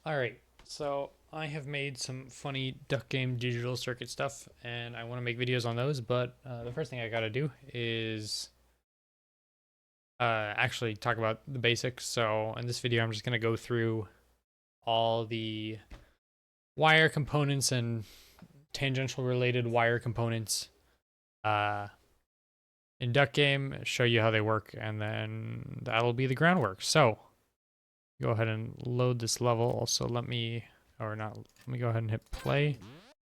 All right, so I have made some funny duck game digital circuit stuff, and I want to make videos on those. But the first thing I gotta do is actually talk about the basics. So in this video, I'm just gonna go through all the wire components and tangential related wire components uh, in duck game, show you how they work, and then that'll be the groundwork. So go ahead and load this level. Also, let me, or not, let me go ahead and hit play.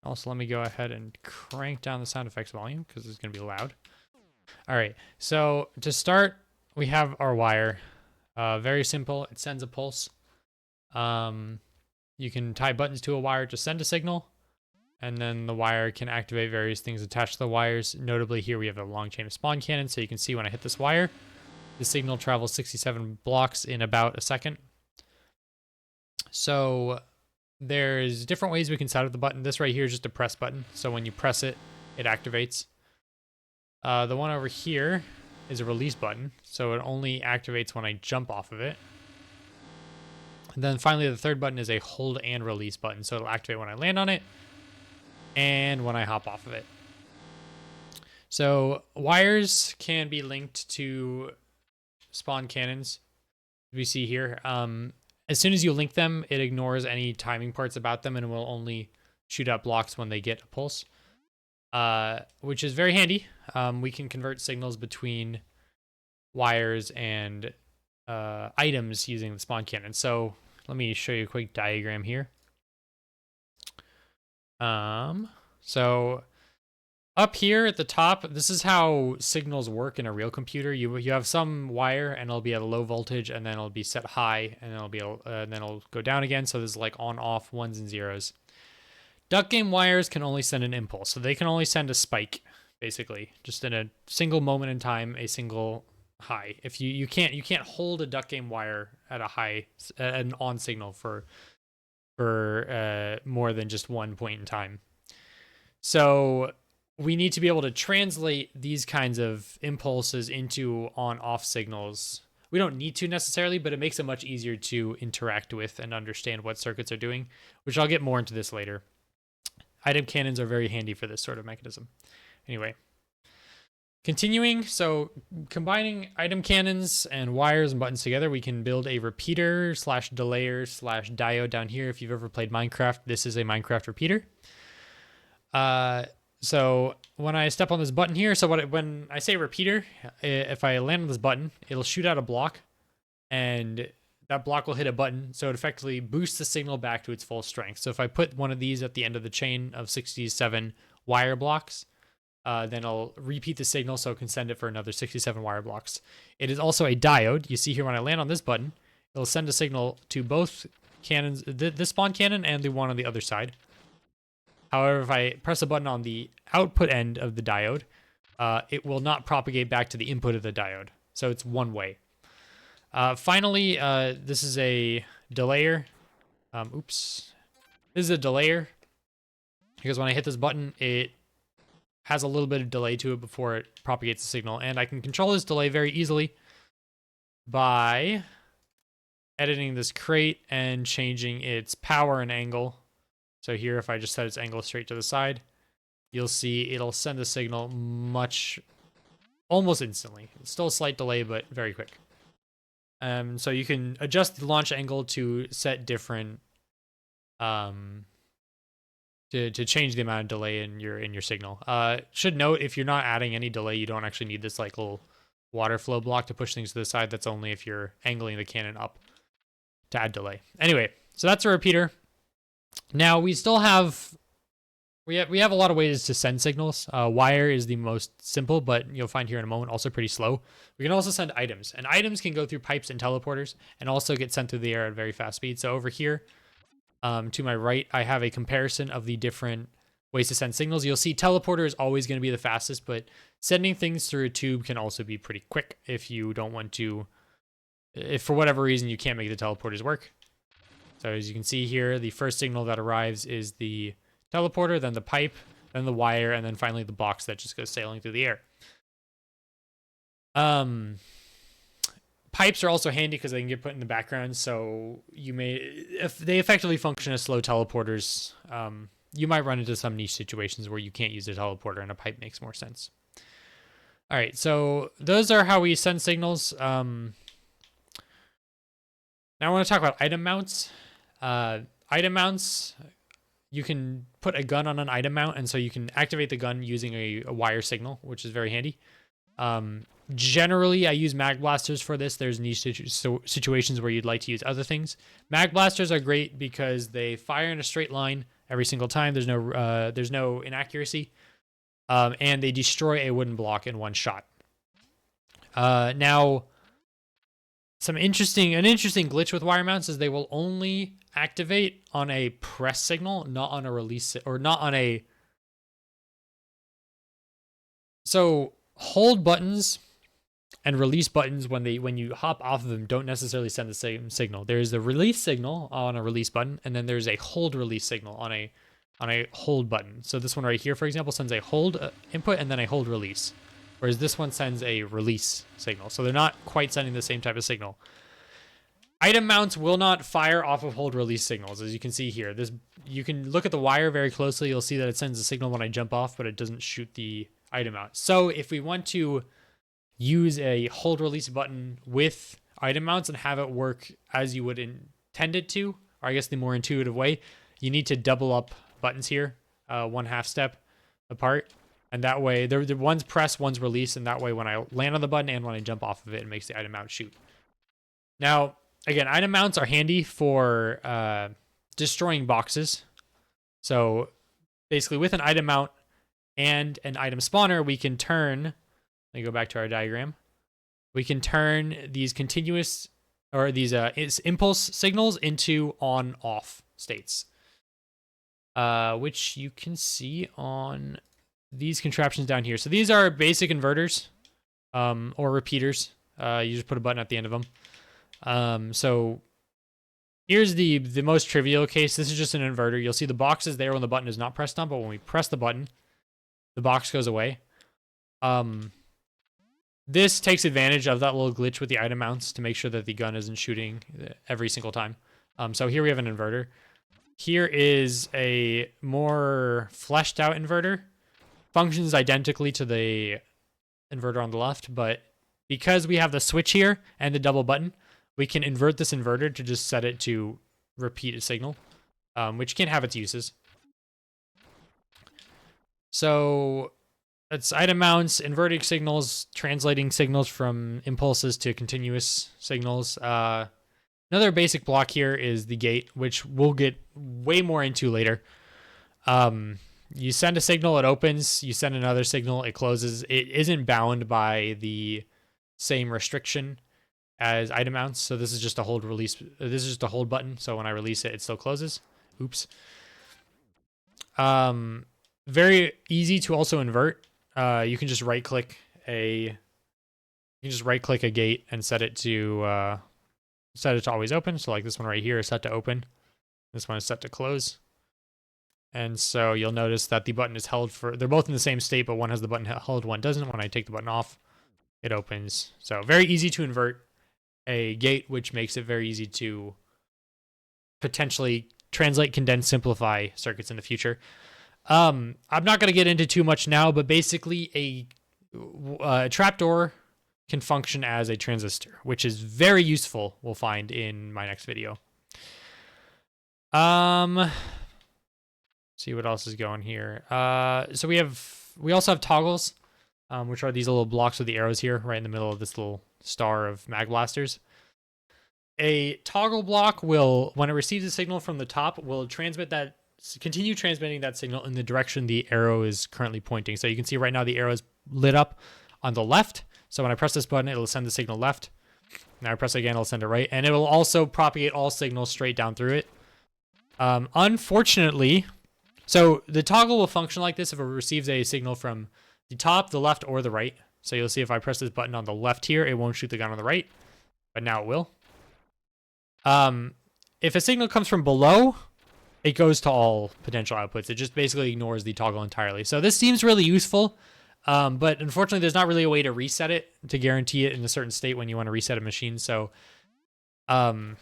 Also, let me go ahead and crank down the sound effects volume because it's going to be loud. All right, so to start, we have our wire. Very simple. It sends a pulse. You can tie buttons to a wire to send a signal, and then the wire can activate various things attached to the wires. Notably, here we have a long chain of spawn cannon, so you can see when I hit this wire, the signal travels 67 blocks in about a second. So there's different ways we can set up the button. This right here is just a press button. So when you press it, it activates. The one over here is a release button. So it only activates when I jump off of it. And then finally, the third button is a hold and release button. So it'll activate when I land on it and when I hop off of it. So wires can be linked to spawn cannons, we see here. As soon as you link them, it ignores any timing parts about them and will only shoot out blocks when they get a pulse, which is very handy. We can convert signals between wires and items using the spawn cannon. So let me show you a quick diagram here. So up here at the top, this is how signals work in a real computer. You have some wire, and it'll be at a low voltage, and then it'll be set high, and then it'll go down again. So this is like on off ones and zeros. Duck game wires can only send an impulse, so they can only send a spike, basically, just in a single moment in time, a single high. If you can't hold a duck game wire at a high, an on signal for more than just one point in time. So we need to be able to translate these kinds of impulses into on-off signals. We don't need to necessarily, but it makes it much easier to interact with and understand what circuits are doing, which I'll get more into this later. Item cannons are very handy for this sort of mechanism. Anyway, continuing, so combining item cannons and wires and buttons together, we can build a repeater slash delayer slash diode down here. If you've ever played Minecraft, this is a Minecraft repeater. So when I step on this button here, so when I say repeater, if I land on this button, it'll shoot out a block, and that block will hit a button, so it effectively boosts the signal back to its full strength. So if I put one of these at the end of the chain of 67 wire blocks, then I'll repeat the signal so it can send it for another 67 wire blocks. It is also a diode. You see here when I land on this button, it'll send a signal to both cannons, the spawn cannon and the one on the other side. However, if I press a button on the output end of the diode, it will not propagate back to the input of the diode. So it's one way. Finally, this is a delayer. This is a delayer because when I hit this button, it has a little bit of delay to it before it propagates the signal. And I can control this delay very easily by editing this crate and changing its power and angle. So here, if I just set its angle straight to the side, you'll see it'll send the signal almost instantly. It's still a slight delay, but very quick. So you can adjust the launch angle to set different, to change the amount of delay in your signal. Should note, if you're not adding any delay, you don't actually need this like little water flow block to push things to the side. That's only if you're angling the cannon up to add delay. Anyway, so that's a repeater. Now we still have we have a lot of ways to send signals. Wire is the most simple, but you'll find here in a moment also pretty slow. We can also send items, and items can go through pipes and teleporters and also get sent through the air at very fast speed. So over here, to my right, I have a comparison of the different ways to send signals. You'll see teleporter is always going to be the fastest, but sending things through a tube can also be pretty quick if you don't want to, if for whatever reason you can't make the teleporters work. So as you can see here, the first signal that arrives is the teleporter, then the pipe, then the wire, and then finally the box that just goes sailing through the air. Pipes are also handy because they can get put in the background, so if they effectively function as slow teleporters. You might run into some niche situations where you can't use a teleporter and a pipe makes more sense. All right, so those are how we send signals. Now I want to talk about item mounts. Item mounts, you can put a gun on an item mount, and so you can activate the gun using a wire signal, which is very handy. Generally, I use mag blasters for this. There's niche situations where you'd like to use other things. Mag blasters are great because they fire in a straight line every single time. There's no inaccuracy, and they destroy a wooden block in one shot. Now, an interesting glitch with wire mounts is they will only activate on a press signal, not on a release, or not on a. So hold buttons and release buttons when you hop off of them don't necessarily send the same signal. There's the release signal on a release button, and then there's a hold release signal on a hold button. So this one right here, for example, sends a hold input and then a hold release, whereas this one sends a release signal. So they're not quite sending the same type of signal. Item mounts will not fire off of hold release signals, as you can see here. You can look at the wire very closely. You'll see that it sends a signal when I jump off, but it doesn't shoot the item out. So if we want to use a hold release button with item mounts and have it work as you would intend it to, or I guess the more intuitive way, you need to double up buttons here, 1/2 step apart. And that way, one's press, one's release, and that way when I land on the button and when I jump off of it, it makes the item mount shoot. Now, again, item mounts are handy for destroying boxes. So basically with an item mount and an item spawner, we can turn, let me go back to our diagram. We can turn these continuous, or these impulse signals into on-off states, which you can see on these contraptions down here. So these are basic inverters or repeaters. You just put a button at the end of them. So here's the most trivial case. This is just an inverter. You'll see the box is there when the button is not pressed on, but when we press the button, the box goes away. This takes advantage of that little glitch with the item mounts to make sure that the gun isn't shooting every single time. So here we have an inverter. Here is a more fleshed out inverter. Functions identically to the inverter on the left, but because we have the switch here and the double button, we can invert this inverter to just set it to repeat a signal, which can have its uses. So it's item mounts, inverting signals, translating signals from impulses to continuous signals. Another basic block here is the gate, which we'll get way more into later. You send a signal, it opens. You send another signal, it closes. It isn't bound by the same restriction as item mounts. So this is just a hold release. This is just a hold button. So when I release it, it still closes. Oops. Very easy to also invert. You can just right click a gate and set it to always open. So like this one right here is set to open. This one is set to close. And so you'll notice that the button is held for, they're both in the same state, but one has the button held, one doesn't. When I take the button off, it opens. So very easy to invert a gate, which makes it very easy to potentially translate, condense, simplify circuits in the future. I'm not going to get into too much now, but basically a trapdoor can function as a transistor, which is very useful, we'll find in my next video. See what else is going here. So we also have toggles, which are these little blocks with the arrows here, right in the middle of this little star of mag blasters. A toggle block will, when it receives a signal from the top, will continue transmitting that signal in the direction the arrow is currently pointing. So you can see right now the arrow is lit up on the left. So when I press this button, it'll send the signal left. Now I press it again, it'll send it right, and it will also propagate all signals straight down through it. Unfortunately, so the toggle will function like this if it receives a signal from the top, the left, or the right. So you'll see if I press this button on the left here, it won't shoot the gun on the right, but now it will. If a signal comes from below, it goes to all potential outputs. It just basically ignores the toggle entirely. So this seems really useful. But unfortunately, there's not really a way to reset it to guarantee it in a certain state when you want to reset a machine. So it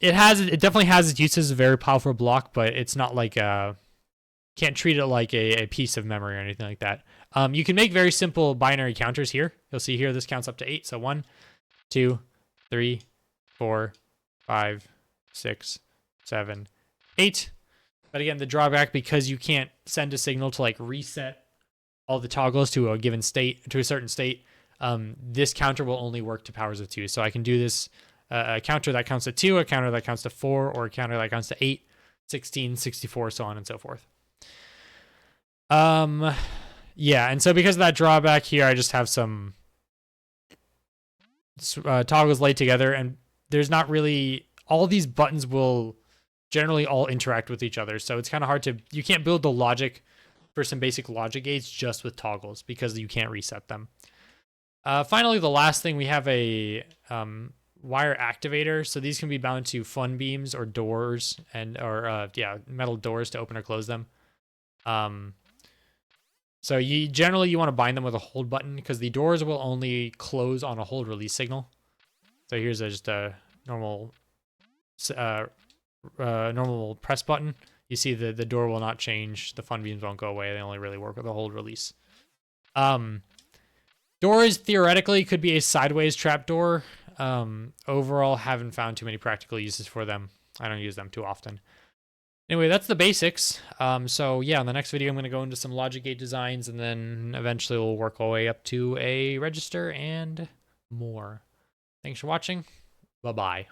definitely has its uses, a very powerful block, but it's not like can't treat it like a piece of memory or anything like that. You can make very simple binary counters here. You'll see here this counts up to 8. So 1, 2, 3, 4, 5, 6, 7, 8. But again, the drawback, because you can't send a signal to like reset all the toggles to a given state, to a certain state, this counter will only work to powers of 2. So I can do this a counter that counts to 2, a counter that counts to 4, or a counter that counts to 8, 16, 64, so on and so forth. Yeah, and so because of that drawback here, I just have some toggles laid together, and there's not really, all these buttons will generally all interact with each other. So it's kind of hard to, you can't build the logic for some basic logic gates just with toggles because you can't reset them. Finally, the last thing, we have a wire activator. So these can be bound to fun beams or doors, or metal doors to open or close them. So you want to bind them with a hold button because the doors will only close on a hold release signal. So here's just a normal normal press button. You see the door will not change. The fun beams won't go away. They only really work with a hold release. Doors theoretically could be a sideways trapdoor. Overall, haven't found too many practical uses for them. I don't use them too often. Anyway, that's the basics. So yeah, in the next video, I'm going to go into some logic gate designs, and then eventually we'll work our way up to a register and more. Thanks for watching. Bye-bye.